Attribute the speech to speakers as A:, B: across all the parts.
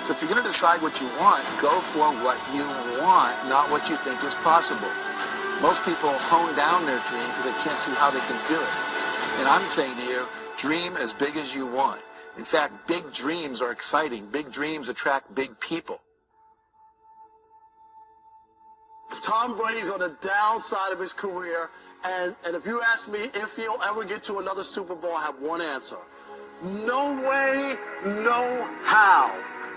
A: So if you're going to decide what you want, go for what you want, not what you think is possible. Most people hone down their dream because they can't see how they can do it. And I'm saying to you, dream as big as you want. In fact, big dreams are exciting. Big dreams attract big people.
B: Tom Brady's on the downside of his career, and if you ask me if he'll ever get to another Super Bowl, I have one answer. No way, no how.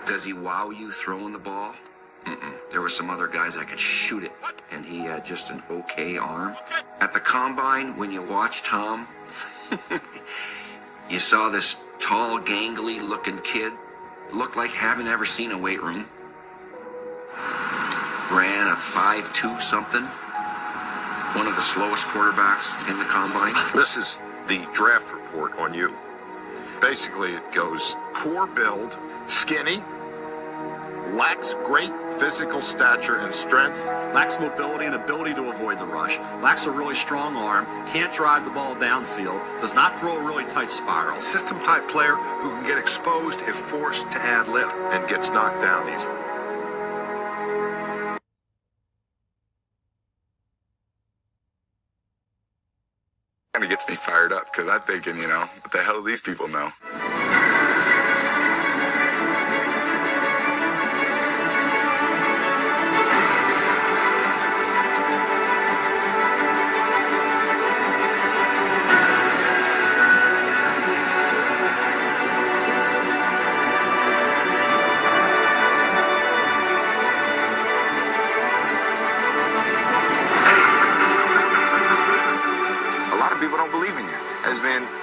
C: Does he wow you throwing the ball? There were some other guys that could shoot it, and he had just an okay arm. At the combine, when you watch Tom, you saw this tall, gangly-looking kid, looked like having ever seen a weight room. Ran a 5.2 something. One of the slowest quarterbacks in the combine.
D: This is the draft report on you. Basically, it goes poor build, skinny, lacks great physical stature and strength,
E: lacks mobility and ability to avoid the rush, lacks a really strong arm, can't drive the ball downfield, does not throw a really tight spiral.
F: System-type player who can get exposed if forced to add lift.
D: and gets knocked down easily.
G: Kind of gets me fired up because I'm thinking, what the hell do these people know?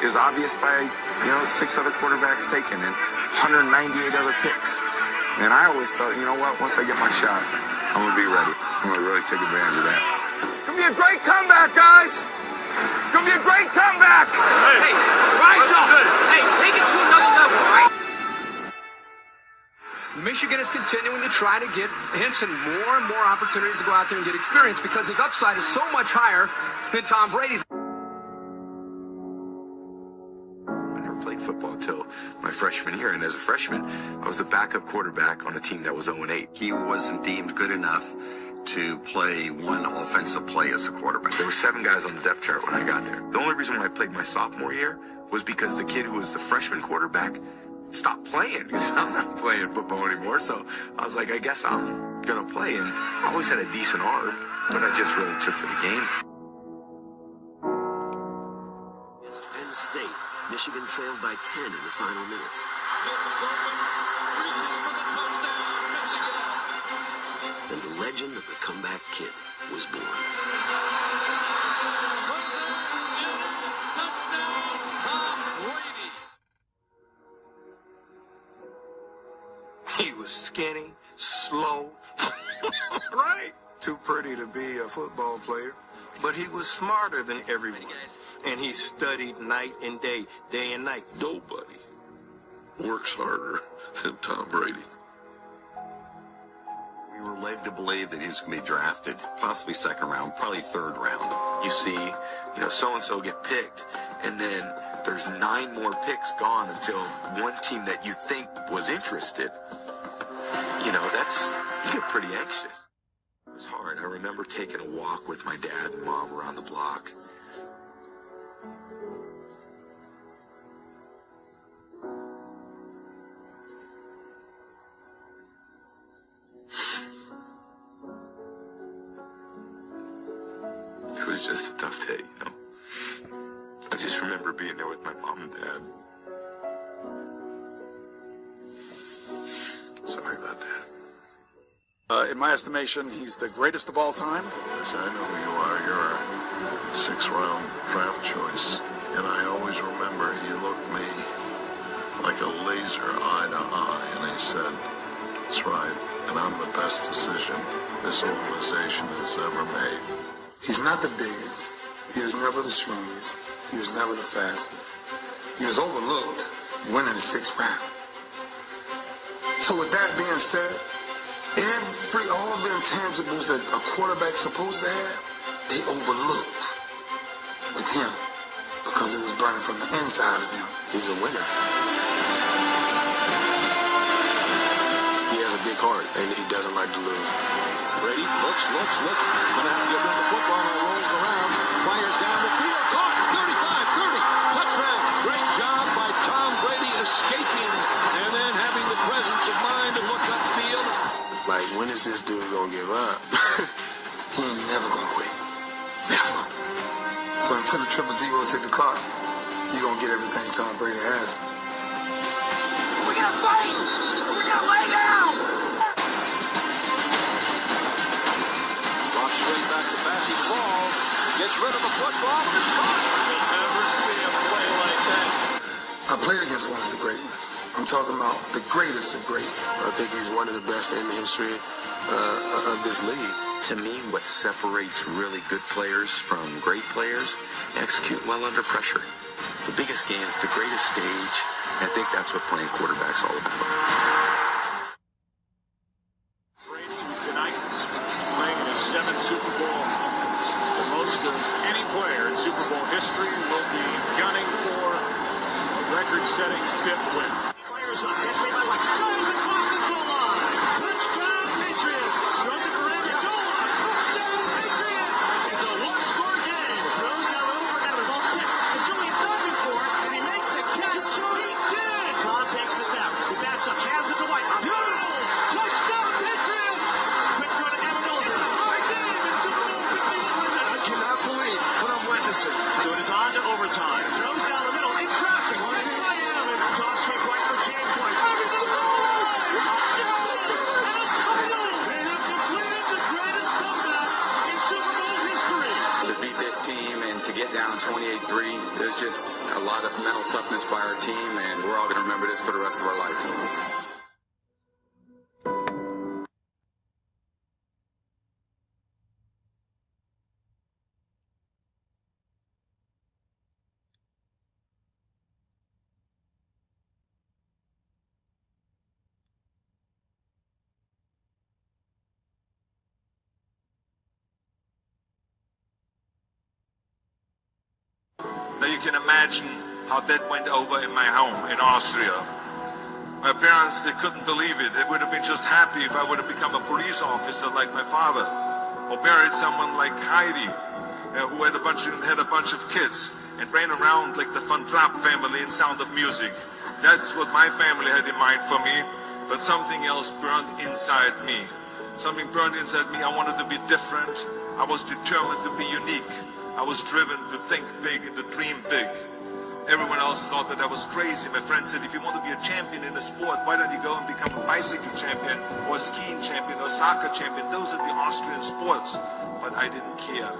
H: It was obvious by, 6 other quarterbacks taken and 198 other picks. And I always felt, once I get my shot, I'm going to be ready. I'm going to really take advantage of that.
C: It's going to be a great comeback, guys! It's going to be a great comeback!
E: Hey, rise up! Hey, take it to another level, right? Michigan is continuing to try to get Henson more and more opportunities to go out there and get experience because his upside is so much higher than Tom Brady's.
H: Football until my freshman year, and as a freshman I was the backup quarterback on a team that was 0-8.
C: He wasn't deemed good enough to play one offensive play as a quarterback.
H: There were 7 guys on the depth chart when I got there. The only reason why I played my sophomore year was because the kid who was the freshman quarterback stopped playing because I'm not playing football anymore. So I was like, I guess I'm gonna play, and I always had a decent arm, but I just really took to the game.
I: Against Penn State, Michigan trailed by 10 in the final minutes. And the legend of the comeback kid was born. Touchdown, Tom Brady.
A: He was skinny, slow, right? Too pretty to be a football player. But he was smarter than everyone. And he studied night and day and night.
F: Nobody works harder than Tom Brady.
C: We were led to believe that he was going to be drafted, possibly second round, probably third round.
H: You see, so-and-so get picked, and then there's 9 more picks gone until one team that you think was interested. You get pretty anxious. It was hard. I remember taking a walk with my dad and mom around the block. It was just a tough day, I just remember being there with my mom and dad. Sorry about that.
A: In my estimation, he's the greatest of all time.
D: Yes, I know who you are. You're a 6th-round draft choice. And I always remember he looked me like a laser eye to eye, and he said, "That's right, and I'm the best decision this organization has ever made."
A: He's not the biggest. He was never the strongest. He was never the fastest. He was overlooked. He went in the 6th round. So with that being said, all of the intangibles that a quarterback's supposed to have, they overlooked with him because it was burning from the inside of him.
H: He's a winner.
D: Looks. Gonna have to get rid of the football. Now rolls around. Fires down the field. Caught. 35, 30. Touchdown. Great job by Tom Brady escaping and then having the presence of mind to look upfield.
J: Like, when is this dude gonna give up?
A: He ain't never gonna quit. Never. So until the 000 hit the clock, you gonna get everything Tom Brady has.
E: We gotta fight! We gotta lay down!
D: Drops straight back to back. He falls. Gets rid of the football. And it's caught. You'll never see a play like that.
A: I played against one of the greatness. I'm talking about the greatest of great.
J: I think he's one of the best in the history of this league.
H: To me, what separates really good players from great players, execute well under pressure. The biggest games, the greatest stage, I think that's what playing quarterback's all about.
D: Brady tonight is playing in his 7th Super Bowl. The most of any player in Super Bowl history will be gunning for a record-setting 5th win.
B: Fires up, catch me by like goes across the goal line. Touchdown Patriots. Throws it around the goal line. Touchdown Patriots. It's a one-score game. Throws down over and the ball tipped. It's only done before, and he makes the catch. He did. Tom takes the snap. He backs up, hands it to White. Touchdown Patriots. Quick throw to Amendola. It's a tie game in Super Bowl 51.
D: I cannot believe what I'm witnessing.
B: So it is on to overtime. Throws down the middle in traffic. Toss straight right for James White. Over the line! And a title! They have completed the greatest comeback in Super Bowl history.
K: To beat this team and to get down 28-3, it was just a lot of mental toughness by our team, and we're all going to remember this for the rest of our life.
L: Now you can imagine how that went over in my home in Austria. My parents, they couldn't believe it. They would have been just happy if I would have become a police officer like my father, or married someone like Heidi, who had a bunch of kids and ran around like the Van Trapp family in Sound of Music. That's what my family had in mind for me, but something else burned inside me. Something burned inside me. I wanted to be different. I was determined to be unique. I was driven to think big and to dream big. Everyone else thought that I was crazy. My friend said, if you want to be a champion in a sport, why don't you go and become a bicycle champion or a skiing champion or a soccer champion? Those are the Austrian sports. But I didn't care.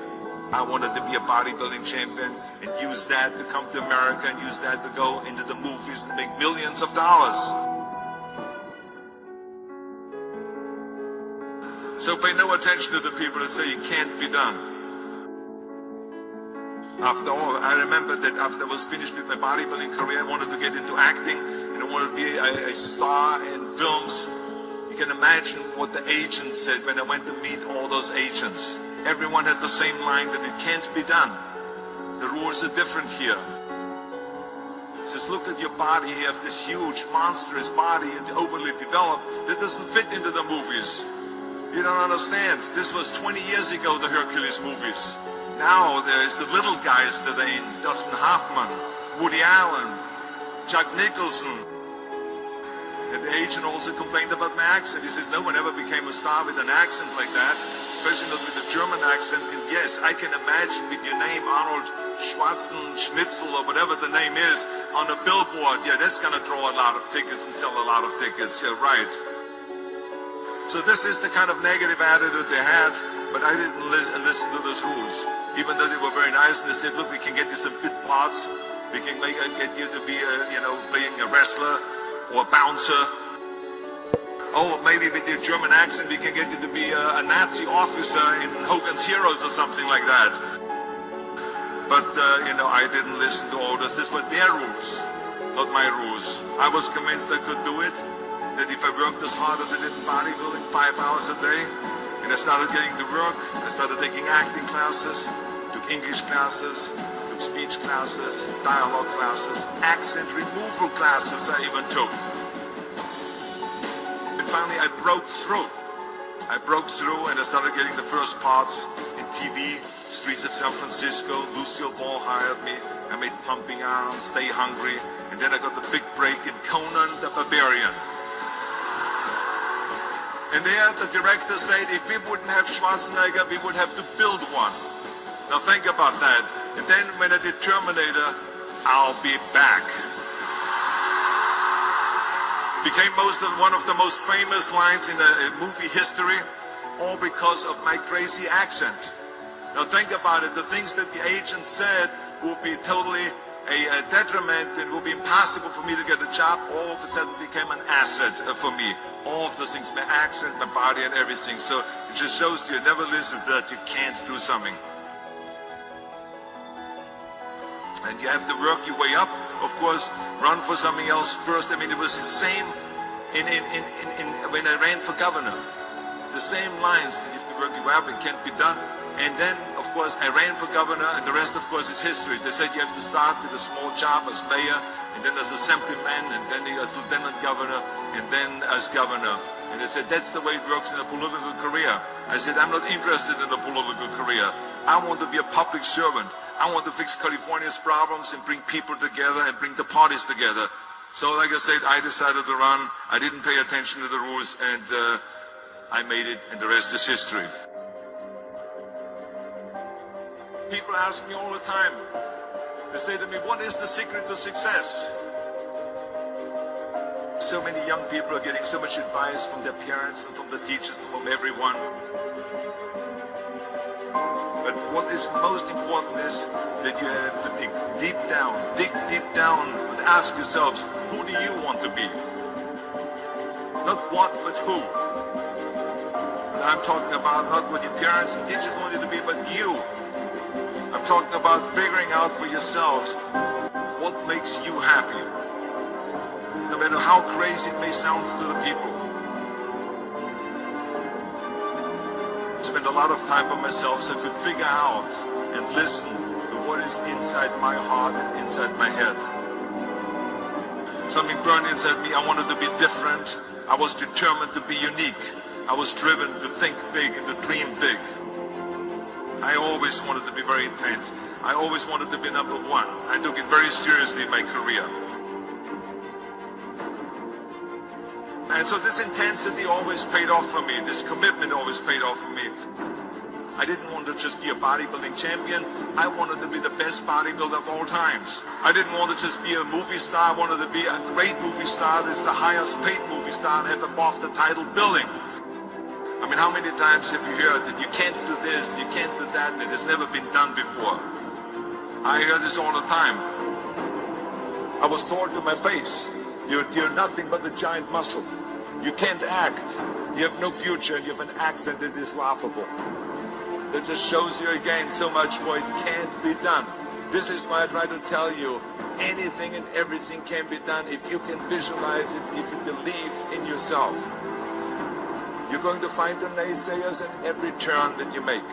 L: I wanted to be a bodybuilding champion and use that to come to America and use that to go into the movies and make millions of dollars. So pay no attention to the people that say it can't be done. After all, I remember that after I was finished with my bodybuilding career, I wanted to get into acting and I wanted to be a star in films. You can imagine what the agent said when I went to meet all those agents. Everyone had the same line that it can't be done. The rules are different here. He says, look at your body. You have this huge, monstrous body and overly developed. That doesn't fit into the movies. You don't understand. This was 20 years ago, the Hercules movies. Now there's the little guys that are in. Dustin Hoffman, Woody Allen, Jack Nicholson. And the agent also complained about my accent. He says, no one ever became a star with an accent like that, especially not with a German accent. And yes, I can imagine with your name, Arnold Schwarzenegger, or whatever the name is, on a billboard. Yeah, that's going to draw a lot of tickets and sell a lot of tickets. Yeah, right. So this is the kind of negative attitude they had, but I didn't listen to those rules. Even though they were very nice and they said, look, we can get you some bit parts. We can get you to be, playing a wrestler or a bouncer. Oh, maybe with your German accent, we can get you to be a Nazi officer in Hogan's Heroes or something like that. But, I didn't listen to all this. These were their rules, not my rules. I was convinced I could do it, that if I worked as hard as I did in bodybuilding 5 hours a day, and I started getting to work, I started taking acting classes, took English classes, took speech classes, dialogue classes, accent removal classes I even took. And finally I broke through. I broke through and I started getting the first parts in TV, Streets of San Francisco. Lucille Ball hired me. I made Pumping Iron, Stay Hungry, and then I got the big break in Conan the Barbarian. And there the director said if we wouldn't have Schwarzenegger, we would have to build one. Now think about that. And then when I did Terminator, I'll be back. Became one of the most famous lines in movie history, all because of my crazy accent. Now think about it, the things that the agent said would be totally a detriment and would be impossible for me to get a job, all of a sudden became an asset for me. All of those things, my accent, my body and everything. So it just shows you never listen to that you can't do something. And you have to work your way up. Of course, run for something else first. I mean, it was the same when I ran for governor. The same lines. You have to work your way up. It can't be done. And then, of course, I ran for governor, and the rest, of course, is history. They said you have to start with a small job as mayor, and then as assemblyman, and then as lieutenant governor, and then as governor. And they said that's the way it works in a political career. I said I'm not interested in a political career. I want to be a public servant. I want to fix California's problems and bring people together and bring the parties together. So, like I said, I decided to run. I didn't pay attention to the rules, and I made it, and the rest is history. People ask me all the time. They say to me, what is the secret to success? So many young people are getting so much advice from their parents and from the teachers and from everyone. But what is most important is that you have to dig deep down and ask yourselves, who do you want to be? Not what, but who. And I'm talking about not what your parents and teachers want you to be, but you. I'm talking about figuring out for yourselves what makes you happy. No matter how crazy it may sound to the people. I spent a lot of time by myself so I could figure out and listen to what is inside my heart and inside my head. Something burned inside me. I wanted to be different. I was determined to be unique. I was driven to think big and to dream big. I always wanted to be very intense. I always wanted to be number one. I took it very seriously in my career. And so this intensity always paid off for me. This commitment always paid off for me. I didn't want to just be a bodybuilding champion. I wanted to be the best bodybuilder of all times. I didn't want to just be a movie star. I wanted to be a great movie star that's the highest paid movie star and have above the title billing. I mean, how many times have you heard that you can't do this, you can't do that, and it has never been done before? I hear this all the time. I was told to my face, you're nothing but a giant muscle. You can't act. You have no future, and you have an accent that is laughable. That just shows you again so much for it can't be done. This is why I try to tell you, anything and everything can be done if you can visualize it, if you believe in yourself. You're going to find the naysayers in every turn that you make.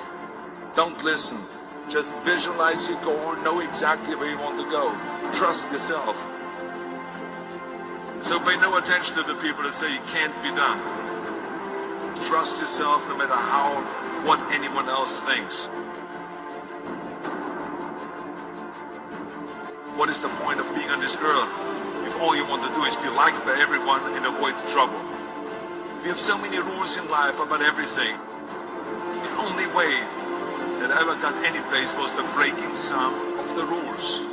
L: Don't listen. Just visualize your goal, know exactly where you want to go. Trust yourself. So pay no attention to the people that say it can't be done. Trust yourself no matter what anyone else thinks. What is the point of being on this earth if all you want to do is be liked by everyone and avoid trouble? We have so many rules in life about everything. The only way that I ever got any place was by breaking some of the rules.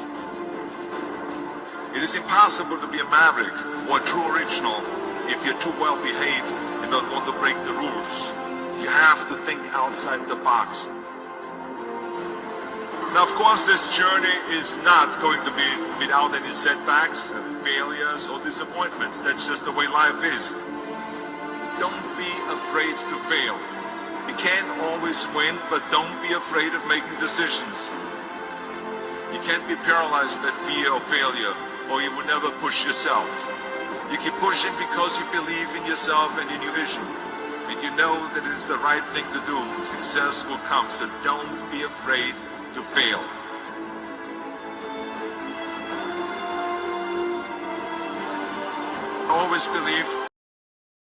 L: It is impossible to be a maverick or a true original if you're too well behaved and don't want to break the rules. You have to think outside the box. Now, of course, this journey is not going to be without any setbacks, failures, or disappointments. That's just the way life is. Don't be afraid to fail. You can't always win, but don't be afraid of making decisions. You can't be paralyzed by fear of failure, or you will never push yourself. You keep pushing because you believe in yourself and in your vision. And you know that it is the right thing to do. Success will come, so don't be afraid to fail. I always believe